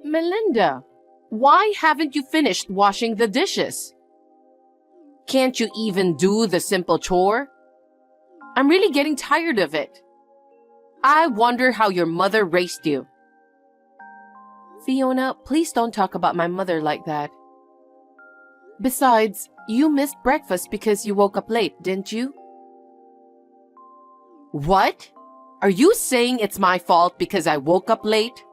Melinda, why haven't you finished washing the dishes? Can't you even do the simple chore? I'm really getting tired of it. I wonder how your mother raised you. Fiona, please don't talk about my mother like that. Besides, you missed breakfast because you woke up late, didn't you? What? Are you saying it's my fault because I woke up late?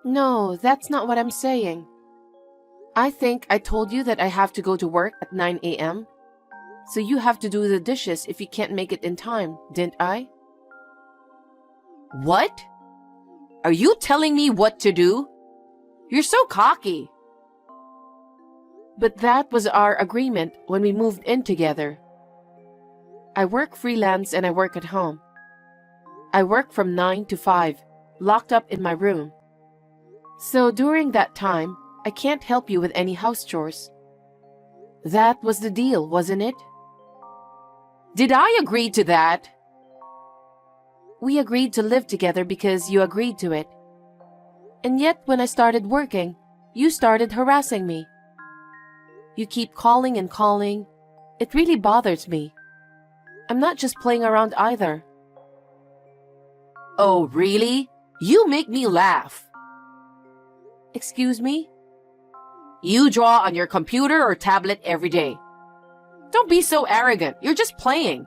No, that's not what I'm saying. I think I told you that I have to go to work at 9 a.m. So you have to do the dishes if you can't make it in time, didn't I? What? Are you telling me what to do? You're so cocky. But that was our agreement when we moved in together. I work freelance and I work at home. I work from 9 to 5, locked up in my room. So during that time, I can't help you with any house chores. That was the deal, wasn't it? Did I agree to that? We agreed to live together because you agreed to it. And yet when I started working, you started harassing me. You keep calling and calling. It really bothers me. I'm not just playing around either. Oh, really? You make me laugh. Excuse me? You draw on your computer or tablet every day. Don't be so arrogant. You're just playing.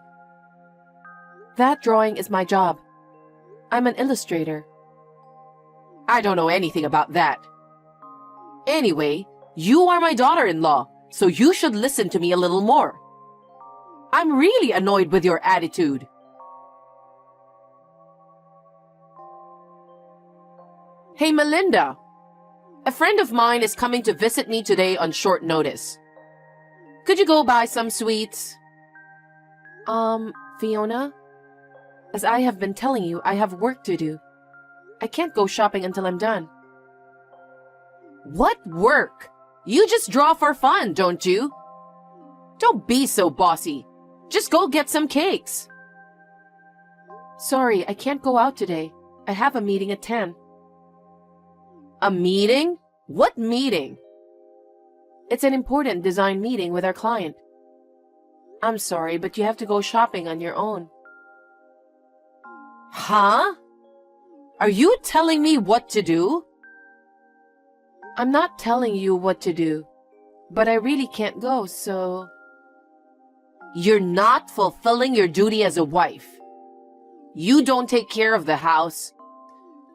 That drawing is my job. I'm an illustrator. I don't know anything about that. Anyway, you are my daughter-in-law, so you should listen to me a little more. I'm really annoyed with your attitude. Hey, Melinda. A friend of mine is coming to visit me today on short notice. Could you go buy some sweets? Fiona? As I have been telling you, I have work to do. I can't go shopping until I'm done. What work? You just draw for fun, don't you? Don't be so bossy. Just go get some cakes. Sorry, I can't go out today. I have a meeting at 10. A meeting? What meeting? It's an important design meeting with our client. I'm sorry, but you have to go shopping on your own. Huh? Are you telling me what to do? I'm not telling you what to do, but I really can't go, so... You're not fulfilling your duty as a wife. You don't take care of the house.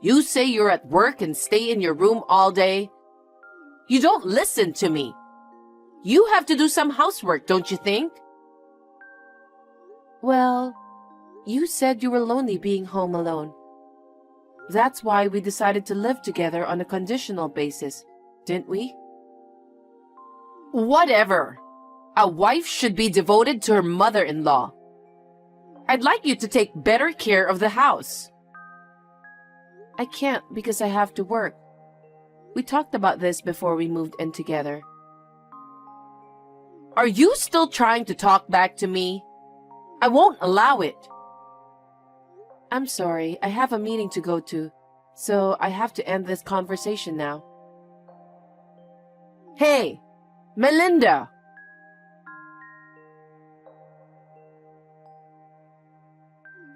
You say you're at work and stay in your room all day. You don't listen to me. You have to do some housework, don't you think? Well, you said you were lonely being home alone. That's why we decided to live together on a conditional basis, didn't we? Whatever. A wife should be devoted to her mother-in-law. I'd like you to take better care of the house. I can't because I have to work. We talked about this before we moved in together. Are you still trying to talk back to me? I won't allow it. I'm sorry, I have a meeting to go to, so I have to end this conversation now. Hey, Melinda!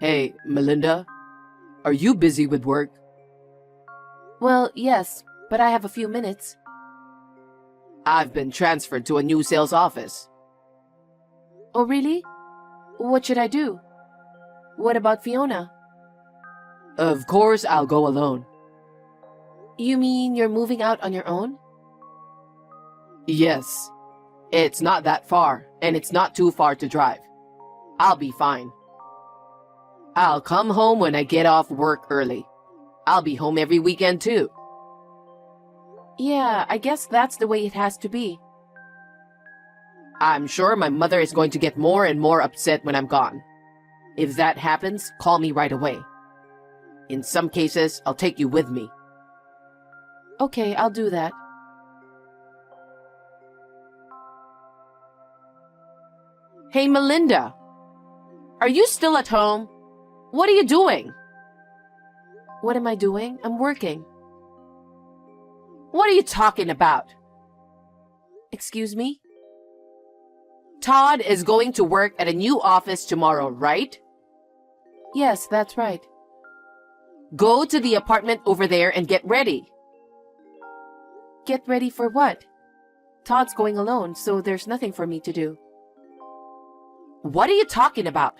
Hey, Melinda, are you busy with work? Well, yes, but I have a few minutes. I've been transferred to a new sales office. Oh, really? What should I do? What about Fiona? Of course, I'll go alone. You mean you're moving out on your own? Yes. It's not that far, and it's not too far to drive. I'll be fine. I'll come home when I get off work early. I'll be home every weekend too. Yeah, I guess that's the way it has to be. I'm sure my mother is going to get more and more upset when I'm gone. If that happens, call me right away. In some cases, I'll take you with me. Okay, I'll do that. Hey, Melinda. Are you still at home? What are you doing? What am I doing? I'm working. What are you talking about? Excuse me? Todd is going to work at a new office tomorrow, right? Yes, that's right. Go to the apartment over there and get ready. Get ready for what? Todd's going alone, so there's nothing for me to do. What are you talking about?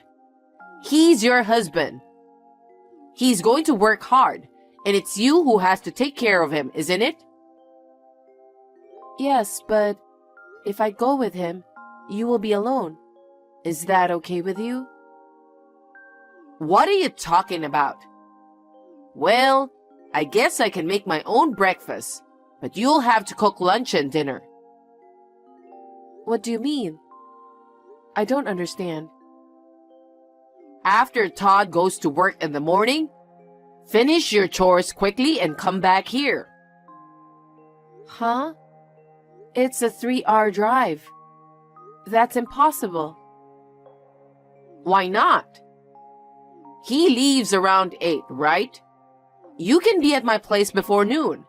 He's your husband. He's going to work hard, and it's you who has to take care of him, isn't it? Yes, but if I go with him, you will be alone. Is that okay with you? What are you talking about? Well, I guess I can make my own breakfast, but you'll have to cook lunch and dinner. What do you mean? I don't understand. After Todd goes to work in the morning, finish your chores quickly and come back here. Huh? It's a 3-hour drive. That's impossible. Why not? He leaves around 8, right? You can be at my place before noon.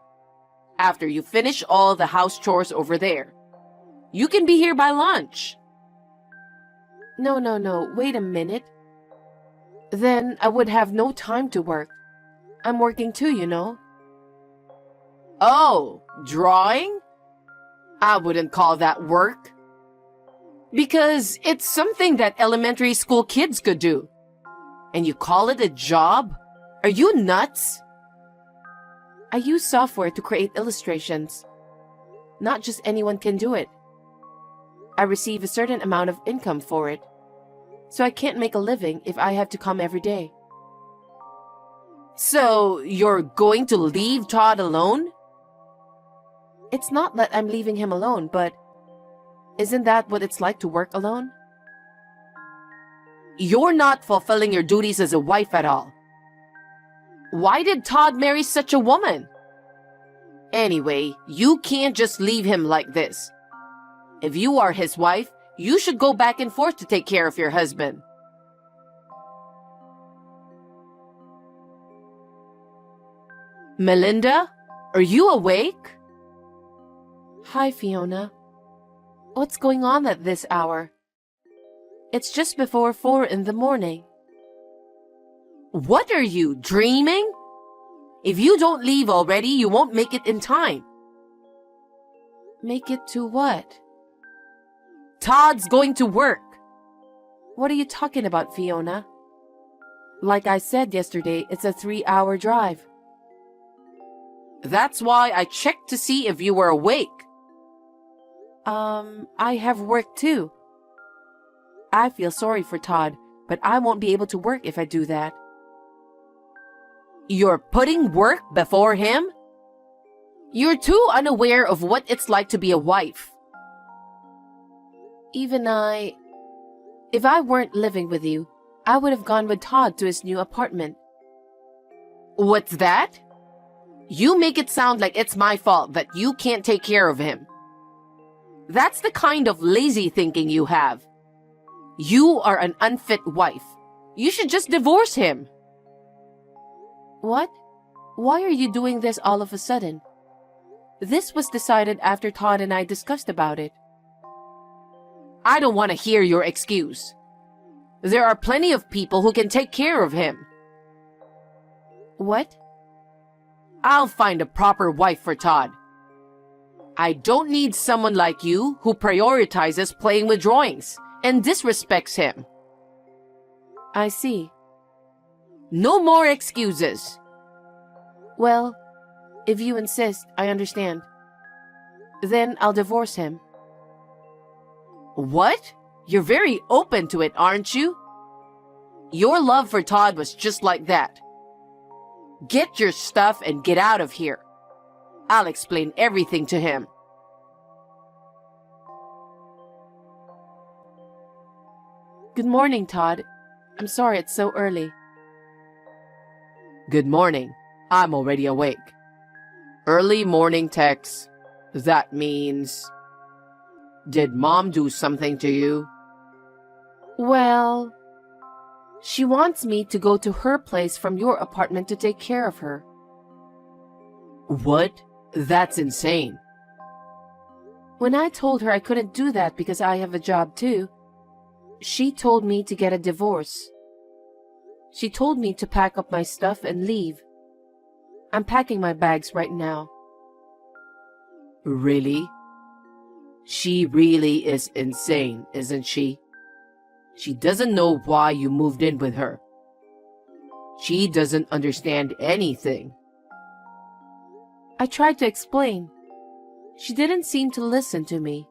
After you finish all the house chores over there. You can be here by lunch. No, wait a minute. Then I would have no time to work. I'm working too, you know. Oh, drawing? I wouldn't call that work. Because it's something that elementary school kids could do. And you call it a job? Are you nuts? I use software to create illustrations. Not just anyone can do it. I receive a certain amount of income for it. So I can't make a living if I have to come every day. So you're going to leave Todd alone? It's not that I'm leaving him alone, but isn't that what it's like to work alone? You're not fulfilling your duties as a wife at all. Why did Todd marry such a woman? Anyway, you can't just leave him like this. If you are his wife, you should go back and forth to take care of your husband. Melinda, are you awake? Hi, Fiona. What's going on at this hour? It's just before 4 in the morning. What are you, dreaming? If you don't leave already, you won't make it in time. Make it to what? Todd's going to work. What are you talking about, Fiona? Like I said yesterday, it's a 3-hour drive. That's why I checked to see if you were awake. I have work too. I feel sorry for Todd, but I won't be able to work if I do that. You're putting work before him? You're too unaware of what it's like to be a wife. If I weren't living with you, I would have gone with Todd to his new apartment. What's that? You make it sound like it's my fault that you can't take care of him. That's the kind of lazy thinking you have. You are an unfit wife. You should just divorce him. What? Why are you doing this all of a sudden? This was decided after Todd and I discussed about it. I don't want to hear your excuse. There are plenty of people who can take care of him. What? I'll find a proper wife for Todd. I don't need someone like you who prioritizes playing with drawings and disrespects him. I see. No more excuses. Well, if you insist, I understand. Then I'll divorce him. What? You're very open to it, aren't you? Your love for Todd was just like that. Get your stuff and get out of here. I'll explain everything to him. Good morning, Todd. I'm sorry it's so early. Good morning. I'm already awake. Early morning text. That means... Did Mom do something to you? Well... She wants me to go to her place from your apartment to take care of her. What? That's insane. When I told her I couldn't do that because I have a job too, she told me to get a divorce. She told me to pack up my stuff and leave. I'm packing my bags right now. Really? She really is insane, isn't she? She doesn't know why you moved in with her. She doesn't understand anything. I tried to explain. She didn't seem to listen to me.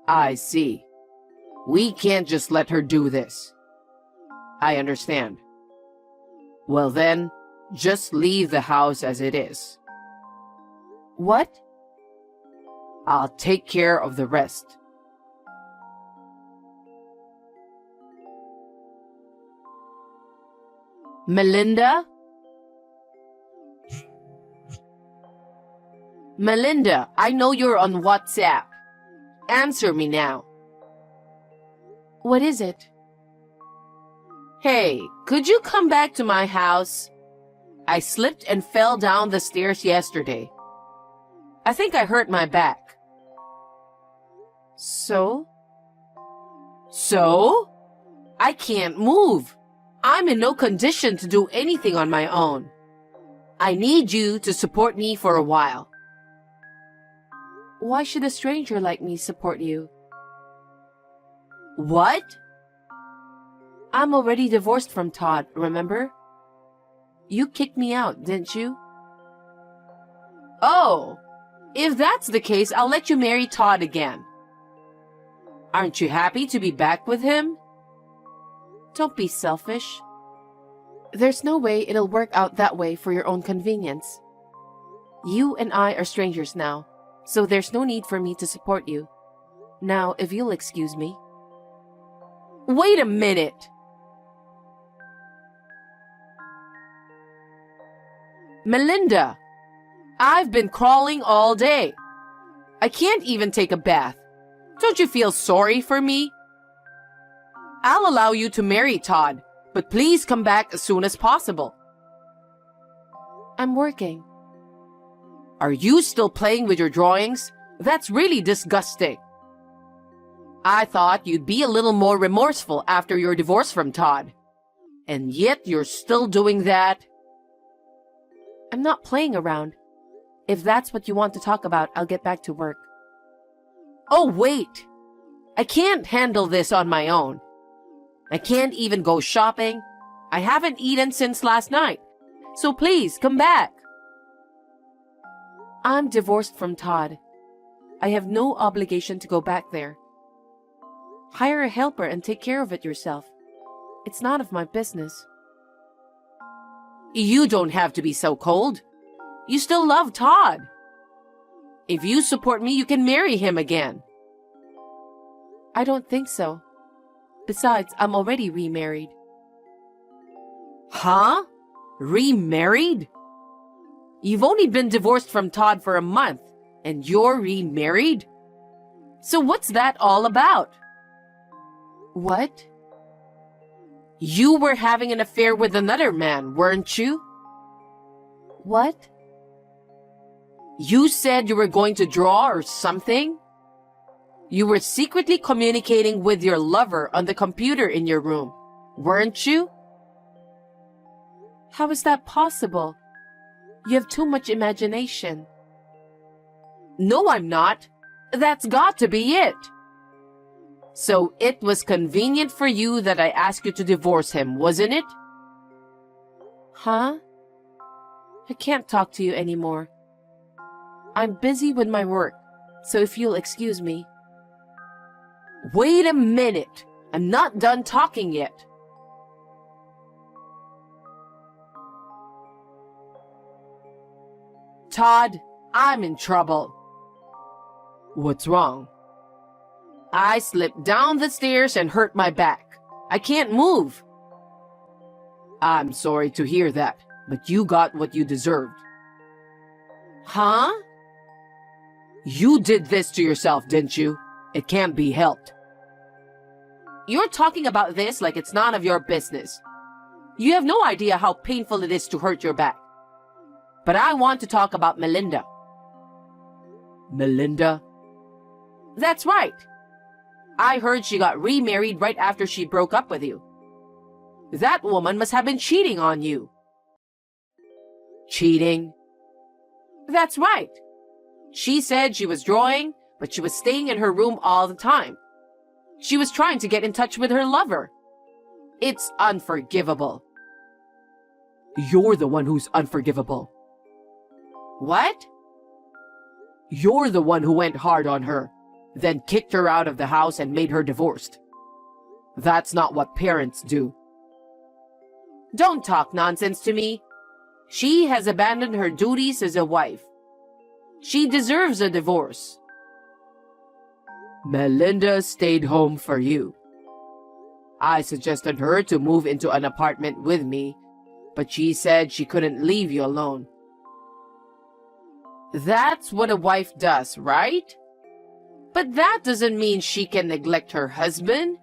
I see. We can't just let her do this. I understand. Well then, just leave the house as it is. What? I'll take care of the rest. Melinda? Melinda, I know you're on WhatsApp. Answer me now. What is it? Hey, could you come back to my house? I slipped and fell down the stairs yesterday. I think I hurt my back. So? So? I can't move. I'm in no condition to do anything on my own. I need you to support me for a while. Why should a stranger like me support you? What? I'm already divorced from Todd, remember? You kicked me out, didn't you? Oh, if that's the case, I'll let you marry Todd again. Aren't you happy to be back with him? Don't be selfish. There's no way it'll work out that way for your own convenience. You and I are strangers now, so there's no need for me to support you. Now, if you'll excuse me. Wait a minute! Melinda, I've been crawling all day. I can't even take a bath. Don't you feel sorry for me? I'll allow you to marry Todd, but please come back as soon as possible. I'm working. Are you still playing with your drawings? That's really disgusting. I thought you'd be a little more remorseful after your divorce from Todd. And yet you're still doing that. I'm not playing around. If that's what you want to talk about, I'll get back to work. Oh, wait! I can't handle this on my own. I can't even go shopping. I haven't eaten since last night. So please, come back. I'm divorced from Todd. I have no obligation to go back there. Hire a helper and take care of it yourself. It's none of my business. You don't have to be so cold. You still love Todd. If you support me, you can marry him again. I don't think so. Besides, I'm already remarried. Huh? Remarried? You've only been divorced from Todd for a month, and you're remarried? So what's that all about? What? You were having an affair with another man, weren't you? What? You said you were going to draw or something? You were secretly communicating with your lover on the computer in your room, weren't you? How is that possible? You have too much imagination. No, I'm not. That's got to be it. So it was convenient for you that I asked you to divorce him, wasn't it? Huh? I can't talk to you anymore. I'm busy with my work, so if you'll excuse me. Wait a minute. I'm not done talking yet. Todd, I'm in trouble. What's wrong? I slipped down the stairs and hurt my back. I can't move. I'm sorry to hear that, but you got what you deserved. Huh? You did this to yourself, didn't you? It can't be helped. You're talking about this like it's none of your business. You have no idea how painful it is to hurt your back. But I want to talk about Melinda. Melinda? That's right. I heard she got remarried right after she broke up with you. That woman must have been cheating on you. Cheating? That's right. She said she was drawing, but she was staying in her room all the time. She was trying to get in touch with her lover. It's unforgivable. You're the one who's unforgivable. What? You're the one who went hard on her, then kicked her out of the house and made her divorced. That's not what parents do. Don't talk nonsense to me. She has abandoned her duties as a wife. She deserves a divorce. Melinda stayed home for you. I suggested her to move into an apartment with me, but she said she couldn't leave you alone. That's what a wife does, right? But that doesn't mean she can neglect her husband.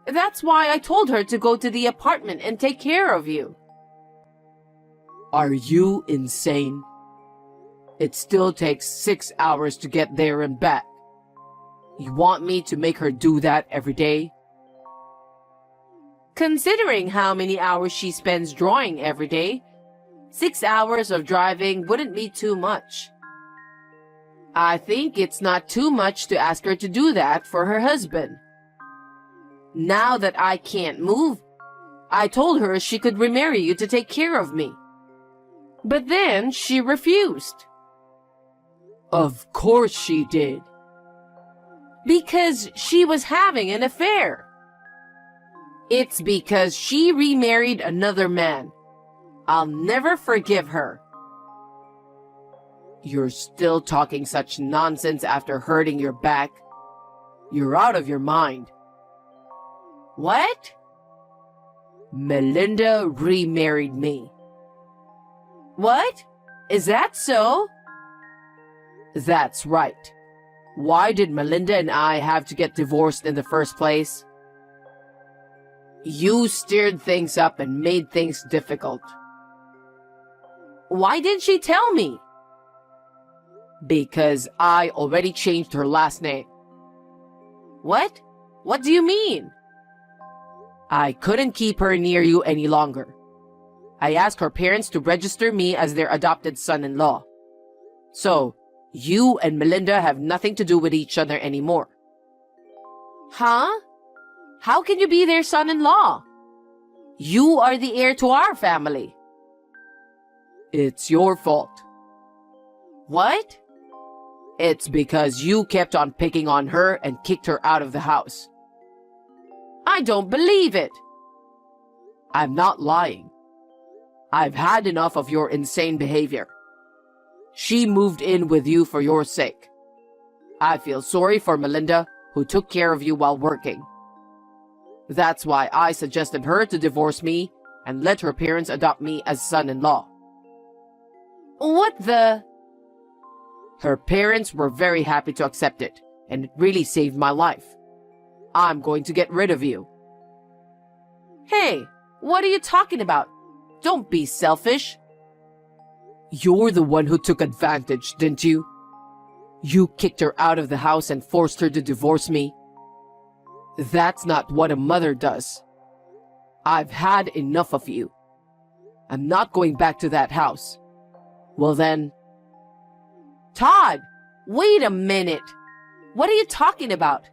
That's why I told her to go to the apartment and take care of you. Are you insane? It still takes 6 hours to get there and back. You want me to make her do that every day? Considering how many hours she spends drawing every day, 6 hours of driving wouldn't be too much. I think it's not too much to ask her to do that for her husband. Now that I can't move, I told her she could remarry you to take care of me. But then she refused. Of course she did. Because she was having an affair. It's because she remarried another man. I'll never forgive her. You're still talking such nonsense after hurting your back. You're out of your mind. What? Melinda remarried me. What? Is that so? That's right. Why did Melinda and I have to get divorced in the first place? You stirred things up and made things difficult. Why didn't she tell me? Because I already changed her last name. What? What do you mean? I couldn't keep her near you any longer. I asked her parents to register me as their adopted son-in-law. So, you and Melinda have nothing to do with each other anymore. Huh? How can you be their son-in-law? You are the heir to our family. It's your fault. What? It's because you kept on picking on her and kicked her out of the house. I don't believe it. I'm not lying. I've had enough of your insane behavior. She moved in with you for your sake. I feel sorry for Melinda, who took care of you while working. That's why I suggested her to divorce me and let her parents adopt me as son-in-law. What the? Her parents were very happy to accept it, and it really saved my life. I'm going to get rid of you. Hey, what are you talking about? Don't be selfish. You're the one who took advantage, didn't you? You kicked her out of the house and forced her to divorce me. That's not what a mother does. I've had enough of you. I'm not going back to that house. Well then... Todd, wait a minute. What are you talking about?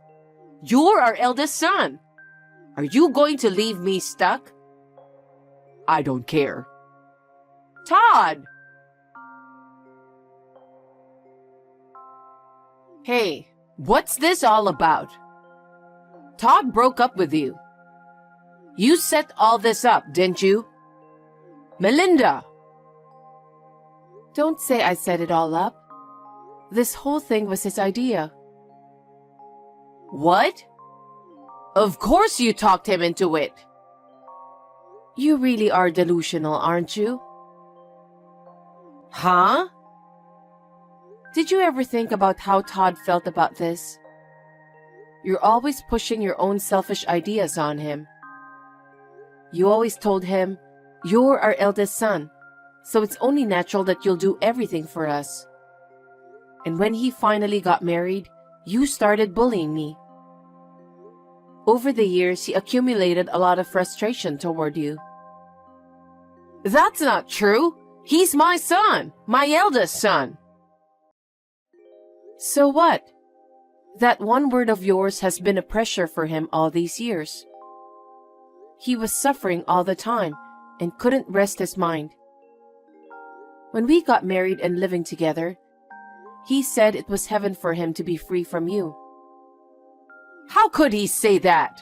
You're our eldest son. Are you going to leave me stuck? I don't care. Todd! Hey, what's this all about? Todd broke up with you. You set all this up, didn't you? Melinda! Don't say I set it all up. This whole thing was his idea. What? Of course you talked him into it. You really are delusional, aren't you? Huh? Did you ever think about how Todd felt about this? You're always pushing your own selfish ideas on him. You always told him, "You're our eldest son, so it's only natural that you'll do everything for us. And when he finally got married, you started bullying me. Over the years, he accumulated a lot of frustration toward you. That's not true. He's my son, my eldest son. So what? That one word of yours has been a pressure for him all these years. He was suffering all the time and couldn't rest his mind. When we got married and living together, he said it was heaven for him to be free from you. How could he say that?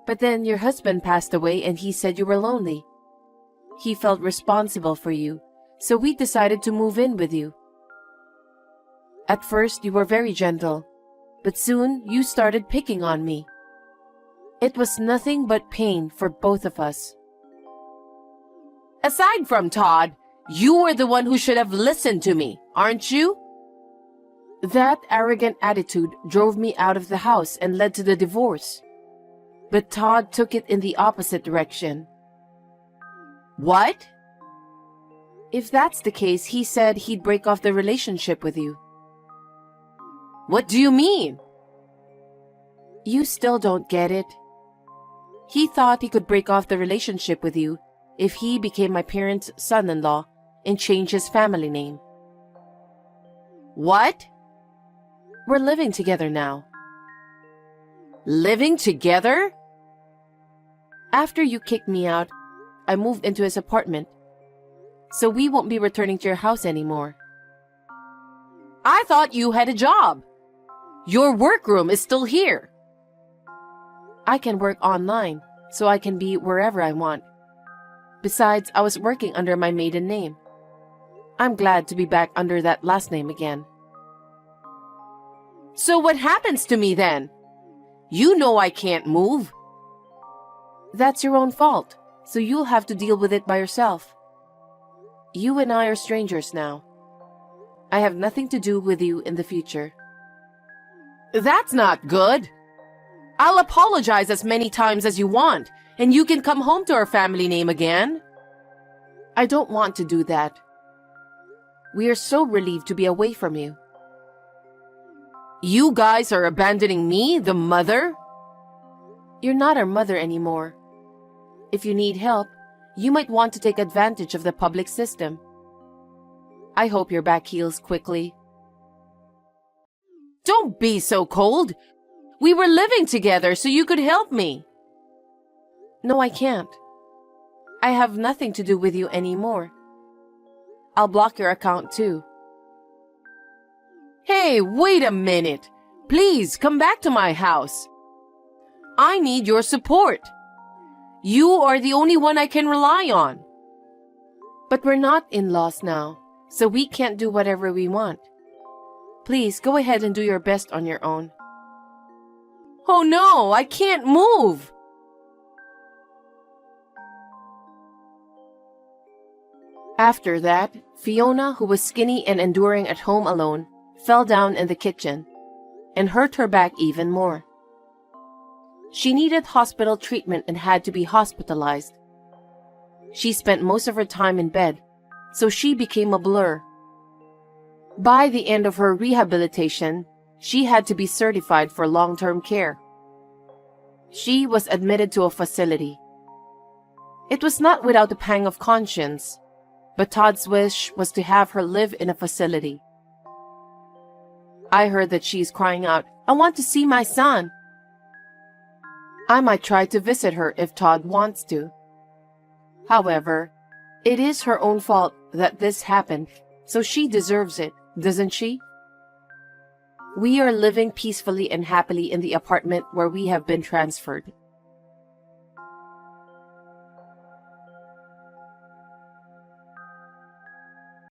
But then your husband passed away and he said you were lonely. He felt responsible for you, so we decided to move in with you. At first, you were very gentle, but soon you started picking on me. It was nothing but pain for both of us. Aside from Todd, you were the one who should have listened to me, aren't you? That arrogant attitude drove me out of the house and led to the divorce. But Todd took it in the opposite direction. What? If that's the case, he said he'd break off the relationship with you. What do you mean? You still don't get it. He thought he could break off the relationship with you if he became my parents' son-in-law and changed his family name. What? We're living together now. Living together? After you kicked me out, I moved into his apartment, so we won't be returning to your house anymore. I thought you had a job. Your workroom is still here. I can work online, so I can be wherever I want. Besides, I was working under my maiden name. I'm glad to be back under that last name again. So what happens to me then? You know I can't move. That's your own fault, so you'll have to deal with it by yourself. You and I are strangers now. I have nothing to do with you in the future. That's not good. I'll apologize as many times as you want, and you can come home to our family name again. I don't want to do that. We are so relieved to be away from you. You guys are abandoning me, the mother? You're not our mother anymore. If you need help, you might want to take advantage of the public system. I hope your back heals quickly. Don't be so cold. We were living together so you could help me. No, I can't. I have nothing to do with you anymore. I'll block your account too. Hey, wait a minute. Please come back to my house. I need your support. You are the only one I can rely on. But we're not in-laws now, so we can't do whatever we want. Please go ahead and do your best on your own. Oh no, I can't move. After that, Fiona, who was skinny and enduring at home alone, fell down in the kitchen and hurt her back even more. She needed hospital treatment and had to be hospitalized. She spent most of her time in bed, so she became a blur. By the end of her rehabilitation, she had to be certified for long-term care. She was admitted to a facility. It was not without a pang of conscience, but Todd's wish was to have her live in a facility. I heard that she's crying out, "I want to see my son." I might try to visit her if Todd wants to. However, it is her own fault that this happened, so she deserves it, doesn't she? We are living peacefully and happily in the apartment where we have been transferred.